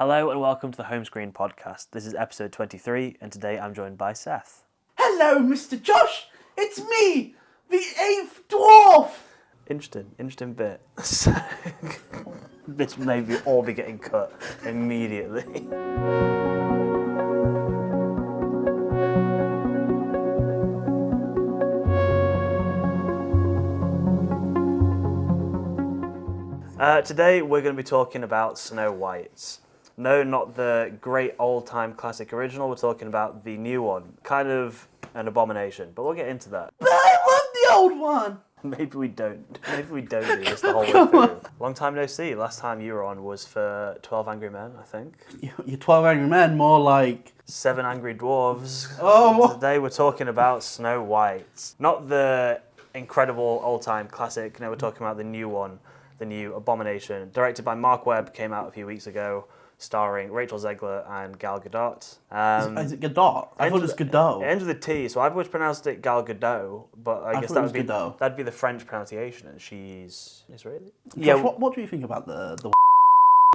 Hello and welcome to the Home Screen Podcast. This is episode 23 and today I'm joined by Seth. Hello, Mr. Josh! It's me, the 8th dwarf! Interesting bit. This may all be getting cut immediately. Today we're going to be talking about Snow White. No, not the great old-time classic original, we're talking about the new one. Kind of an abomination, but we'll get into that. But I love the old one! Maybe we don't do this the whole way through. Long time no see. Last time you were on was for 12 Angry Men, I think. You're 12 Angry Men, more like... 7 Angry Dwarves. Oh, what? Today we're talking about Snow White. Not the incredible old-time classic, no, we're talking about the new one. The new Abomination, directed by Mark Webb, came out a few weeks ago, starring Rachel Zegler and Gal Gadot. Is it Gadot? I thought it was Gadot. It ends with a T, so I've always pronounced it Gal Gadot, but I guess that'd be the French pronunciation, and she's Israeli. Josh, yeah. What do you think about the?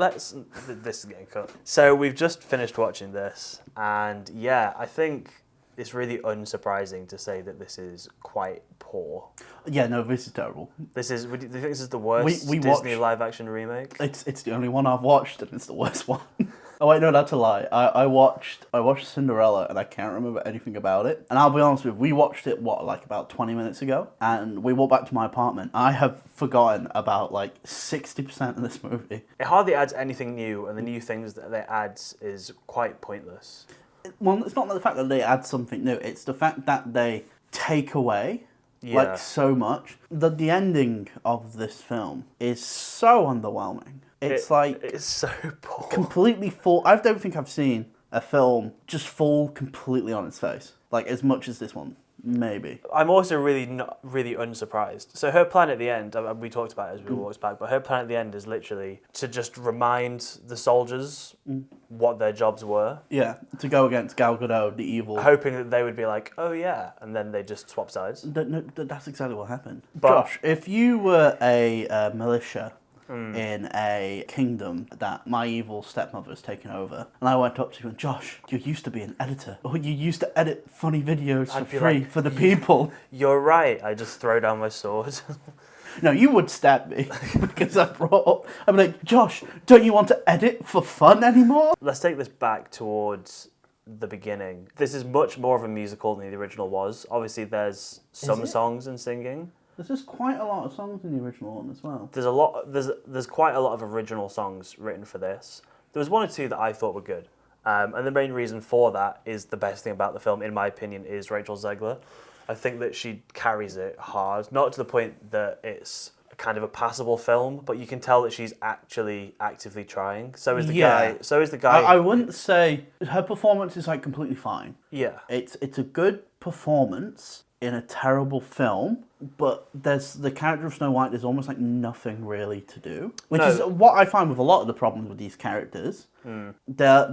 This is getting cut. So we've just finished watching this, and yeah, I think it's really unsurprising to say that this is quite poor. Yeah, no, this is terrible. Do you think this is the worst Disney live-action remake? It's the only one I've watched, and it's the worst one. Oh wait, no, that's a lie. I watched Cinderella, and I can't remember anything about it. And I'll be honest with you, we watched it about 20 minutes ago, and we walked back to my apartment. I have forgotten about 60% of this movie. It hardly adds anything new, and the new things that it adds is quite pointless. Well, it's not the fact that they add something new. It's the fact that they take away so much. The ending of this film is so underwhelming. It's so poor. Completely full. I don't think I've seen a film just fall completely on its face as much as this one. Maybe. I'm also really unsurprised. So her plan at the end, we talked about it as we walked back, but her plan at the end is literally to just remind the soldiers what their jobs were. Yeah, to go against Gal Gadot, the evil. Hoping that they would be like, oh yeah, and then they just swap sides. No, that's exactly what happened. But, Josh, if you were a militia in a kingdom that my evil stepmother has taken over, and I went up to you and, Josh, you used to be an editor, or you used to edit funny videos for free for the people. You're right, I just throw down my sword. No, you would stab me because I'm like, Josh, don't you want to edit for fun anymore? Let's take this back towards the beginning. This is much more of a musical than the original was. Obviously, there's some songs and singing. There's just quite a lot of songs in the original one as well. There's quite a lot of original songs written for this. There was one or two that I thought were good. And the main reason for that is the best thing about the film, in my opinion, is Rachel Zegler. I think that she carries it hard. Not to the point that it's kind of a passable film, but you can tell that she's actually actively trying. So is the guy. I wouldn't say her performance is completely fine. Yeah. It's a good performance in a terrible film, but there's the character of Snow White, there's almost nothing really to do. Which is what I find with a lot of the problems with these characters. They've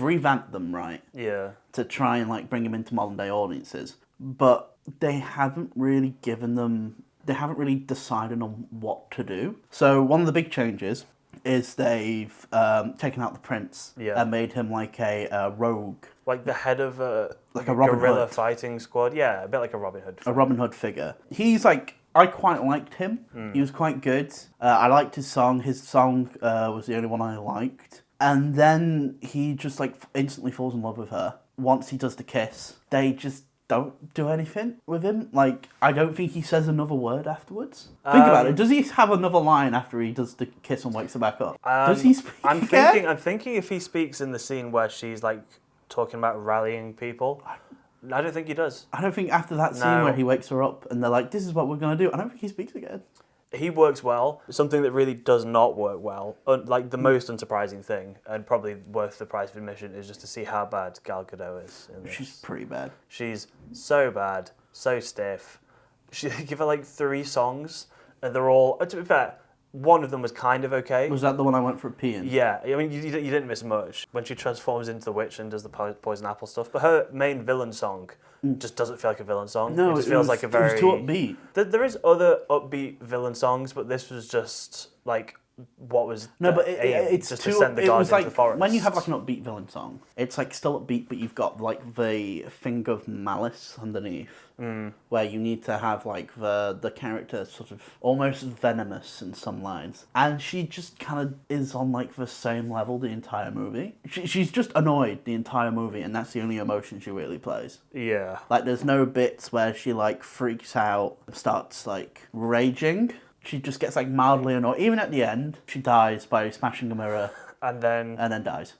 revamped them, right? Yeah. To try and bring them into modern day audiences. But they haven't really decided on what to do. So one of the big changes is they've taken out the prince and made him a rogue. Like the head of a Robin guerrilla Hood fighting squad. Yeah, a bit like a Robin Hood. A Robin Hood figure. He's I quite liked him. He was quite good. I liked his song. His song was the only one I liked. And then he just instantly falls in love with her. Once he does the kiss, they just don't do anything with him. I don't think he says another word afterwards. Think about it. Does he have another line after he does the kiss and wakes her back up? Does he speak again? I'm thinking if he speaks in the scene where she's talking about rallying people. I don't think he does. I don't think after that scene where he wakes her up and they're like, this is what we're going to do, I don't think he speaks again. He works well. Something that really does not work well, the most unsurprising thing, and probably worth the price of admission, is just to see how bad Gal Gadot is in this. She's pretty bad. She's so bad, so stiff. She give her 3 songs, and they're all, to be fair, one of them was kind of okay. Was that the one I went for a pee in? Yeah, I mean, you didn't miss much when she transforms into the witch and does the poison apple stuff. But her main villain song just doesn't feel like a villain song. No, it just feels like a very... It was too upbeat. There is other upbeat villain songs, but this was just what was No, the but aim, it's just too. to send the It guards was like into the forest. when you have like an upbeat villain song. It's like still upbeat, but you've got like the thing of malice underneath, where you need to have like the character sort of almost venomous in some lines, and she just kind of is on like the same level the entire movie. She's just annoyed the entire movie, and that's the only emotion she really plays. Yeah. Like, there's no bits where she like freaks out, starts like raging. She just gets like mildly annoyed. Even at the end, she dies by smashing a mirror And then and then dies.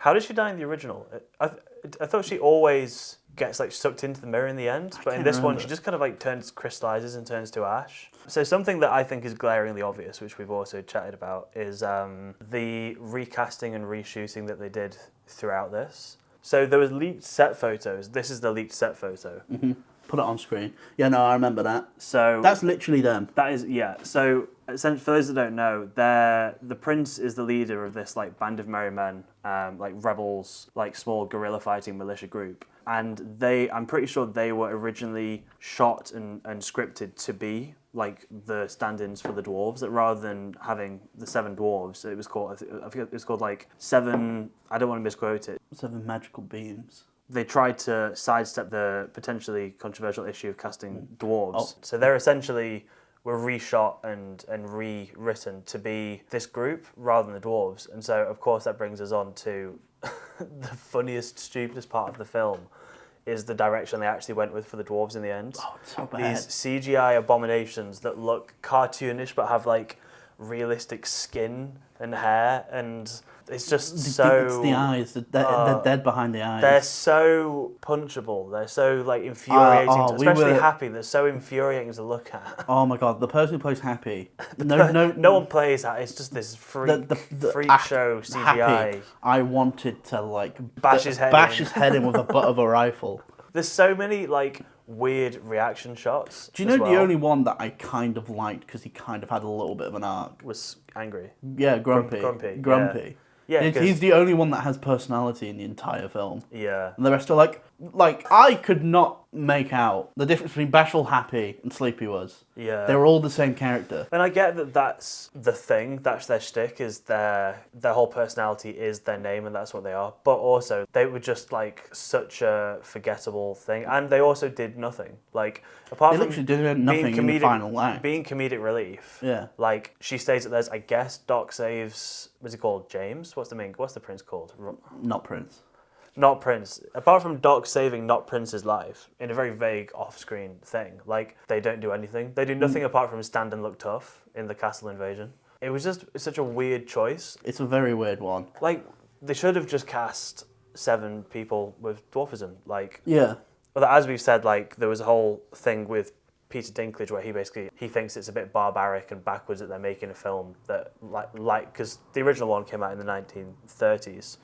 how did she die in the original? I thought she always gets like sucked into the mirror in the end, but in can't this one remember. she just kind of like crystallizes and turns to ash. So something that I think is glaringly obvious, which we've also chatted about, is the recasting and reshooting that they did throughout this. So there was leaked set photos. This is the leaked set photo. Put it on screen. Yeah, no, I remember that. So That's literally them. that is, yeah. So essentially, for those that don't know, the prince is the leader of this like band of merry men, like rebels, like small guerrilla fighting militia group. And I'm pretty sure they were originally shot and scripted to be like the stand-ins for the dwarves. That rather than having the 7 dwarves, it was called, I forget, it was called like 7. I don't want to misquote it. 7 magical beings. They tried to sidestep the potentially controversial issue of casting dwarves. So they're essentially were reshot and rewritten to be this group rather than the dwarves. And so, of course, that brings us on to the funniest, stupidest part of the film is the direction they actually went with for the dwarves in the end. Oh, it's so bad. These CGI abominations that look cartoonish but have like realistic skin and hair, and it's just so... It's the eyes. They're dead behind the eyes. They're so punchable. They're so like infuriating, especially Happy. They're so infuriating to look at. Oh my god, the person who plays Happy. No one plays that. It's just this freak show CGI. Happy, I wanted to like bash his head in with a butt of a rifle. There's so many like weird reaction shots. Do you know the only one that I kind of liked because he kind of had a little bit of an arc was Angry? Yeah, Grumpy. Grumpy. Yeah, he's the only one that has personality in the entire film. Yeah. And the rest are like I could not make out the difference between Bashful, Happy, and Sleepy was. Yeah. They were all the same character. And I get that that's the thing, that's their shtick, is their whole personality is their name and that's what they are. But also, they were just like such a forgettable thing. And they also did nothing. Like, apart from literally did nothing in the final act. Being comedic relief. Yeah. Like, she stays that there's, I guess, Doc saves, what's he called, James? What's the prince called? Not Prince. Not Prince. Apart from Doc saving Not Prince's life in a very vague off-screen thing, like, they don't do anything. They do nothing apart from stand and look tough in the castle invasion. It was just such a weird choice. It's a very weird one. Like, they should have just cast 7 people with dwarfism. Like, yeah. But as we've said, like, there was a whole thing with Peter Dinklage where he thinks it's a bit barbaric and backwards that they're making a film that like because the original one came out in the 1930s.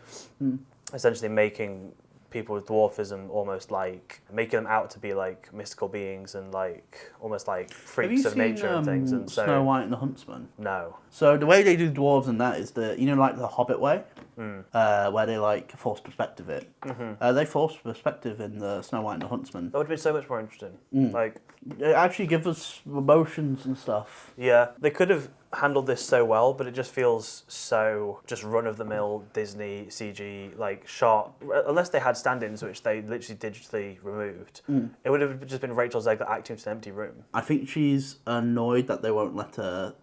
Essentially making people with dwarfism almost like making them out to be like mystical beings and like almost like freaks of nature and things. And so Snow White and the Huntsman? No. So the way they do dwarves in that is like the Hobbit way, where they like force perspective it. They force perspective in the Snow White and the Huntsman. That would have been so much more interesting. Like, it actually gives us emotions and stuff. Yeah, they could have handled this so well, but it just feels so just run-of-the-mill Disney CG, like, shot. Unless they had stand-ins, which they literally digitally removed, it would have just been Rachel Zegler acting to an empty room. I think she's annoyed that they won't let her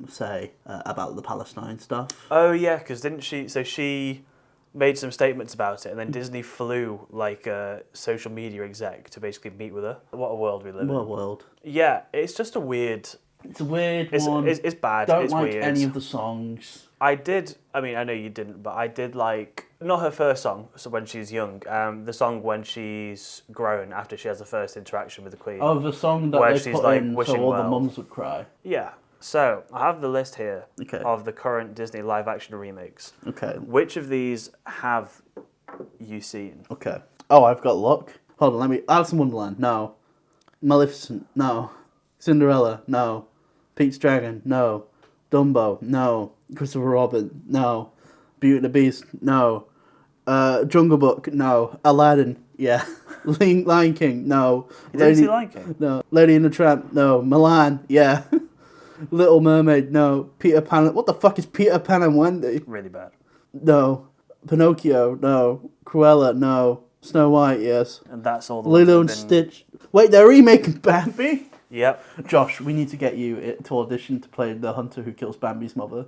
say about the Palestine stuff. Oh, yeah, because didn't she... So she made some statements about it, and then Disney flew, like, a social media exec to basically meet with her. What a world we live in. What a world. Yeah, it's just a weird... It's a weird one. It's bad. Don't it's like weird. any of the songs. I know you didn't, but I did like, not her first song, so when she's young, the song when she's grown after she has the first interaction with the Queen. Oh, the song that where they she's put like in wishing so all well. the mums would cry. Yeah. So, I have the list here Okay. of the current Disney live-action remakes. Okay. Which of these have you seen? Okay. Oh, I've got luck. Hold on, let me... Alice in Wonderland, no. Maleficent, no. Cinderella, no. Pete's Dragon, no. Dumbo, no. Christopher Robin, no. Beauty and the Beast, no. Jungle Book, no. Aladdin, yeah. Lion King, no. Lion King? No. Lady and the Tramp, no. Milan, yeah. Little Mermaid, no. Peter Pan, what the fuck is Peter Pan and Wendy? Really bad. No. Pinocchio, no. Cruella, no. Snow White, yes. And that's all the ones Lilo that and have been... Stitch. Wait, they're remaking Bambi? Yep. Josh, we need to get you to audition to play the hunter who kills Bambi's mother.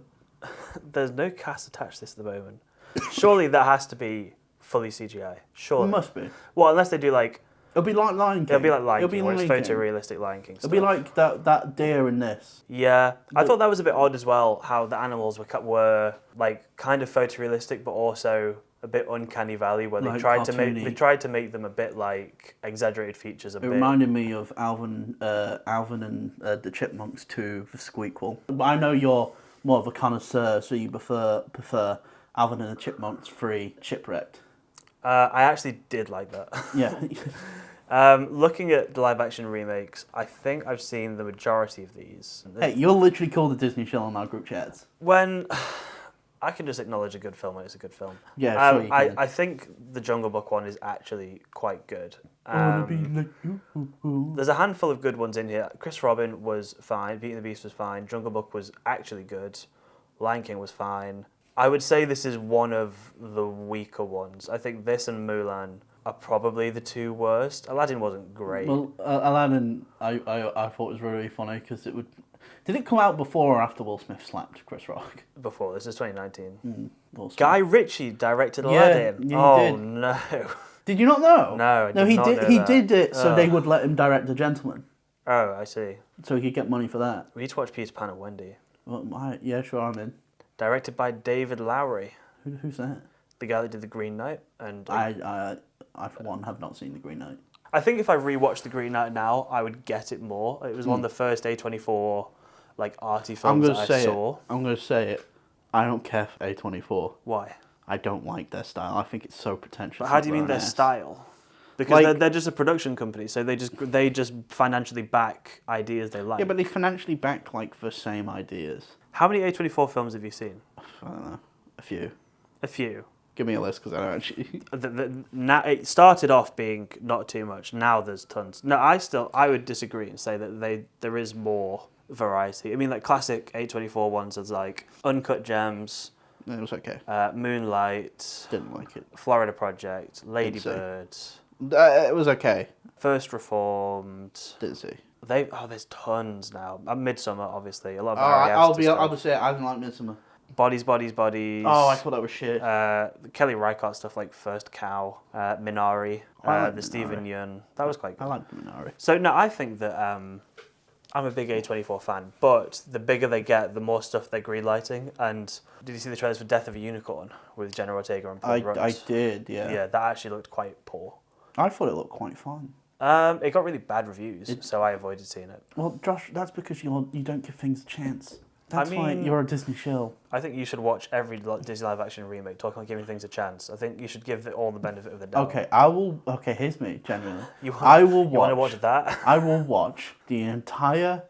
There's no cast attached to this at the moment. Surely that has to be fully CGI. Surely. It must be. Well, unless they do like... It'll be like Lion King. It'll be like Lion It'll King, be where it's Lion King. photorealistic Lion King stuff. It'll be like that deer in this. Yeah. I thought that was a bit odd as well, how the animals were like kind of photorealistic, but also a bit uncanny valley, where Like they tried cartoony. to make them a bit like exaggerated features. It reminded me of Alvin and the Chipmunks 2, the Squeakquel. But I know you're more of a connoisseur, so you prefer Alvin and the Chipmunks 3 Shipwrecked. I actually did like that. Yeah. Looking at the live action remakes, I think I've seen the majority of these. Hey, you're literally called the Disney Shill on our group chats. When I can just acknowledge a good film when it's a good film. Yeah, sure you can. I think the Jungle Book one is actually quite good. There's a handful of good ones in here. Chris Robin was fine. Beauty and the Beast was fine. Jungle Book was actually good. Lion King was fine. I would say this is one of the weaker ones. I think this and Mulan are probably the two worst. Aladdin wasn't great. Well, Aladdin, I thought was really funny because it would... Did it come out before or after Will Smith slapped Chris Rock? Before, this is 2019. Will Smith. Guy Ritchie directed Yeah, Aladdin. yeah, he Oh, did. no. Did you not know? No, I did he not did. know He that. did it so Oh. they would let him direct The Gentleman, Oh, I see. so he could get money for that. We need to watch Peter Pan and Wendy. Well, yeah, sure, I'm in. Directed by David Lowery, Who's that? the guy that did The Green Knight. And I for one have not seen The Green Knight. I think if I rewatched The Green Knight now, I would get it more. It was one of the first A24 like arty films that I saw. I'm going to say it. I don't care for A24. Why? I don't like their style. I think it's so pretentious. But how do you mean their style? Because they're just a production company, so they just financially back ideas they like. Yeah, but they financially back like the same ideas. How many A24 films have you seen? I don't know. A few. A few. Give me a list because I don't actually. Now it started off being not too much. Now there's tons. No, I would disagree and say that there is more variety. I mean, like classic A24 ones is like Uncut Gems, It was okay. Moonlight, Didn't like it. Florida Project, Lady see. Bird, It was okay. First Reformed. Didn't see. There's tons now. Midsummer, obviously, a lot of I'll be stuff. honest. I didn't like Midsummer. Bodies. Oh, I thought that was shit. The Kelly Reichardt stuff like First Cow, Minari, I like the Minari. Stephen Yeun. That was quite good. I liked Minari. So no, I think that I'm a big A24 fan, but the bigger they get, the more stuff they're greenlighting. And did you see the trailers for Death of a Unicorn with Jenna Ortega and Paul Rudd? I did, yeah. Yeah, that actually looked quite poor. I thought it looked quite fun. It got really bad reviews, so I avoided seeing it. Well, Josh, that's because you don't give things a chance. That's why you're a Disney shill. I think you should watch every Disney live action remake, talking about giving things a chance. I think you should give it all the benefit of the doubt. Okay, I will. Okay, here's me. Genuinely, You want to watch that? I will watch the entire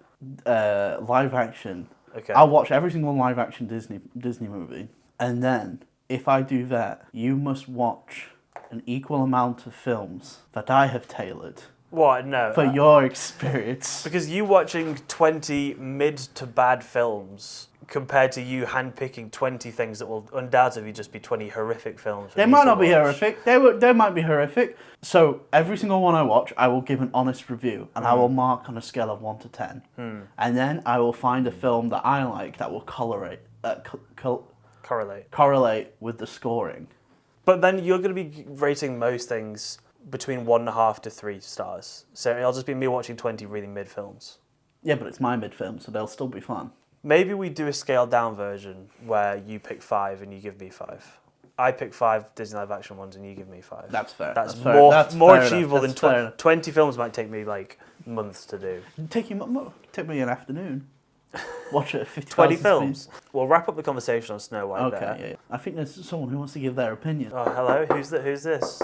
live action. Okay. I'll watch every single live action Disney movie, and then if I do that, you must watch an equal amount of films that I have tailored What? No. for your experience. Because you watching 20 mid to bad films compared to you handpicking 20 things that will undoubtedly just be 20 horrific films. They might not be horrific. They might be horrific. So every single one I watch, I will give an honest review, and I will mark on a scale of 1 to 10. And then I will find a film that I like that will correlate with the scoring. But then you're going to be rating most things between 1.5 to 3 stars. So it'll just be me watching 20 really mid films. Yeah, but it's my mid film, so they'll still be fun. Maybe we do a scaled down version where you pick 5 and you give me 5. I pick 5 Disney live action ones and you give me 5. That's fair. That's fair. more That's more fair achievable enough. than 20 films might take me like months to do. Take me an afternoon. Watch it at 50 20 films. We'll wrap up the conversation on Snow White Okay, there. yeah. I think there's someone who wants to give their opinion. Oh, hello. Who's this?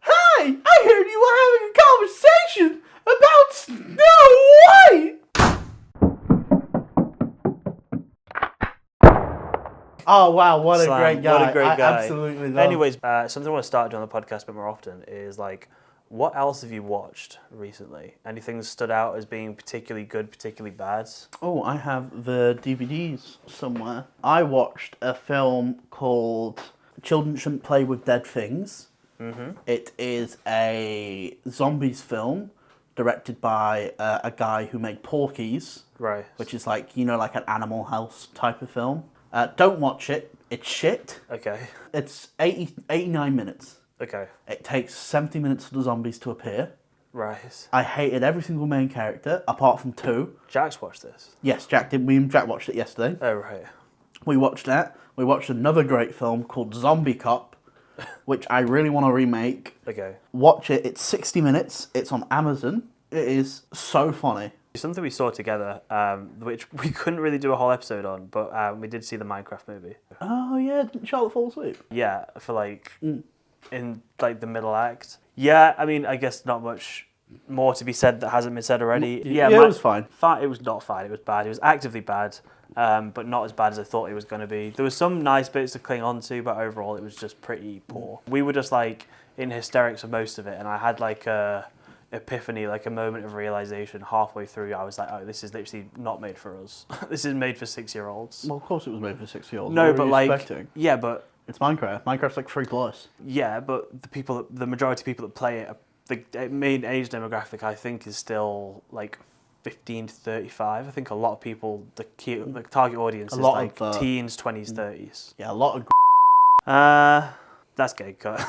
Hi! I heard you were having a conversation about Snow White! Oh, wow, what a Slam, great guy. What a great guy. Absolutely love. Anyways, something I want to start doing on the podcast a bit more often is like What else have you watched recently? Anything that stood out as being particularly good, particularly bad? Oh, I have the DVDs somewhere. I watched a film called Children Shouldn't Play with Dead Things. Mm-hmm. It is a zombies film directed by a guy who made Porky's. Right. Which is like, like an Animal House type of film. Don't watch it. It's shit. Okay. It's 89 minutes. Okay. It takes 70 minutes for the zombies to appear. Right. I hated every single main character, apart from 2. Jack's watched this? Yes, Jack did. Me and Jack watched it yesterday. Oh, right. We watched that. We watched another great film called Zombie Cop, which I really want to remake. Okay. Watch it. It's 60 minutes. It's on Amazon. It is so funny. Something we saw together, which we couldn't really do a whole episode on, but we did see the Minecraft movie. Oh, yeah. Didn't Charlotte fall asleep? Yeah, for in the middle act. Yeah, I mean, I guess not much more to be said that hasn't been said already. Yeah, it was fine. It was not fine. It was bad. It was actively bad, but not as bad as I thought it was going to be. There was some nice bits to cling on to, but overall it was just pretty poor. We were just in hysterics for most of it, and I had a epiphany, a moment of realization halfway through. I was like, oh, this is literally not made for us. This is made for 6-year-olds. Well, of course it was made for 6-year-olds. No, what but were you expecting? yeah, but it's Minecraft. Minecraft's 3+. Yeah, but the majority of people that play it, the main age demographic, I think, is still 15 to 35. I think a lot of people, the target audience is teens, 20s, 30s. Yeah, a lot of. That's gay cut.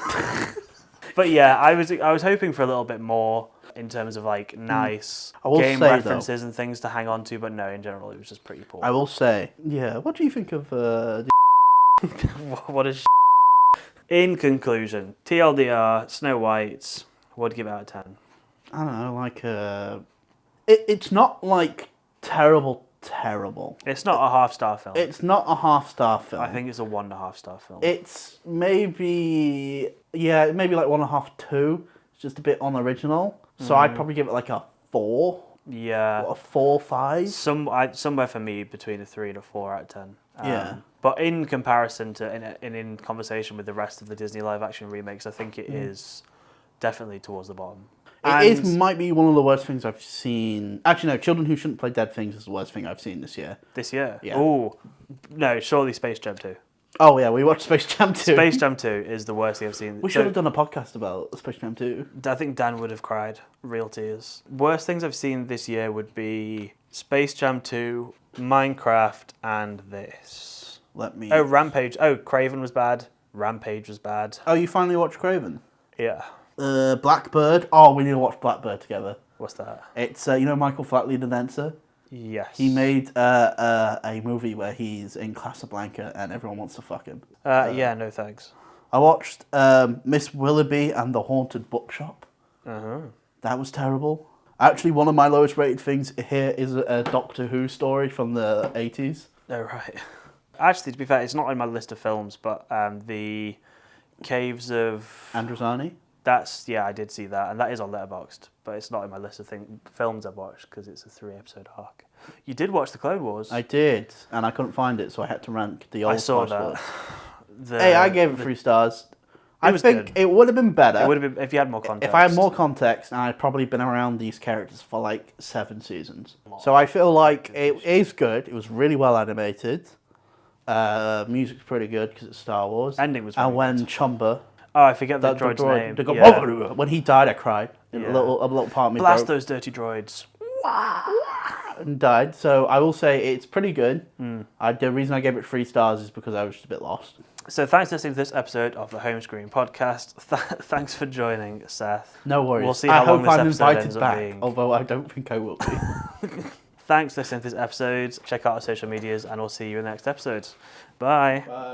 But yeah, I was hoping for a little bit more in terms of nice game references and things to hang on to, but no, in general, it was just pretty poor. I will say, yeah. What do you think of What is In conclusion, TLDR, Snow White, what would you give it out of 10? I don't know, it's not terrible. It's not a half-star film. It's not a half-star film. I think it's a 1.5-star film. It's maybe 1.5, 2. It's just a bit unoriginal. So I'd probably give it a 4. Yeah. A 4, 5. Somewhere for me between a 3 and a 4 out of 10. Yeah. But in comparison to, in conversation with the rest of the Disney live-action remakes, I think it is definitely towards the bottom. Might be one of the worst things I've seen. Actually, no, Children Who Shouldn't Play Dead Things is the worst thing I've seen this year. This year? Yeah. Oh, no, surely Space Jam 2. Oh, yeah, we watched Space Jam 2. Space Jam 2 is the worst thing I've seen. We should have done a podcast about Space Jam 2. I think Dan would have cried. Real tears. Worst things I've seen this year would be Space Jam 2, Minecraft, and this. Oh, Rampage. Oh, Craven was bad. Rampage was bad. Oh, you finally watched Craven? Yeah. Blackbird. Oh, we need to watch Blackbird together. What's that? It's, Michael Flatley, the dancer? Yes. He made a movie where he's in Casablanca and everyone wants to fuck him. Yeah, no thanks. I watched Miss Willoughby and the Haunted Bookshop. Uh-huh. That was terrible. Actually, one of my lowest rated things here is a Doctor Who story from the 80s. Oh, right. Actually, to be fair, it's not on my list of films, but the Caves of... Androzani? I did see that, and that is on Letterboxd, but it's not in my list of films I've watched because it's a 3-episode arc. You did watch the Clone Wars. I did, and I couldn't find it, so I had to rank the old. I saw that. Hey, I gave it 3 stars. I think good. It would have been better. It would have been if you had more context. If I had more context, and I'd probably been around these characters for 7 seasons. So I feel like it is good. It was really well animated. Music's pretty good because it's Star Wars. Ending was. And when Chumba. Oh, I forget the droid's name. When he died, I cried. Yeah. A little part of me Blast those dirty droids. And died. So I will say it's pretty good. The reason I gave it 3 stars is because I was just a bit lost. So thanks for listening to this episode of the Home Screen Podcast. Thanks for joining, Seth. No worries. We'll see how long this episode ends up being. Although I don't think I will be. Thanks for listening to this episode. Check out our social medias, and we'll see you in the next episode. Bye. Bye.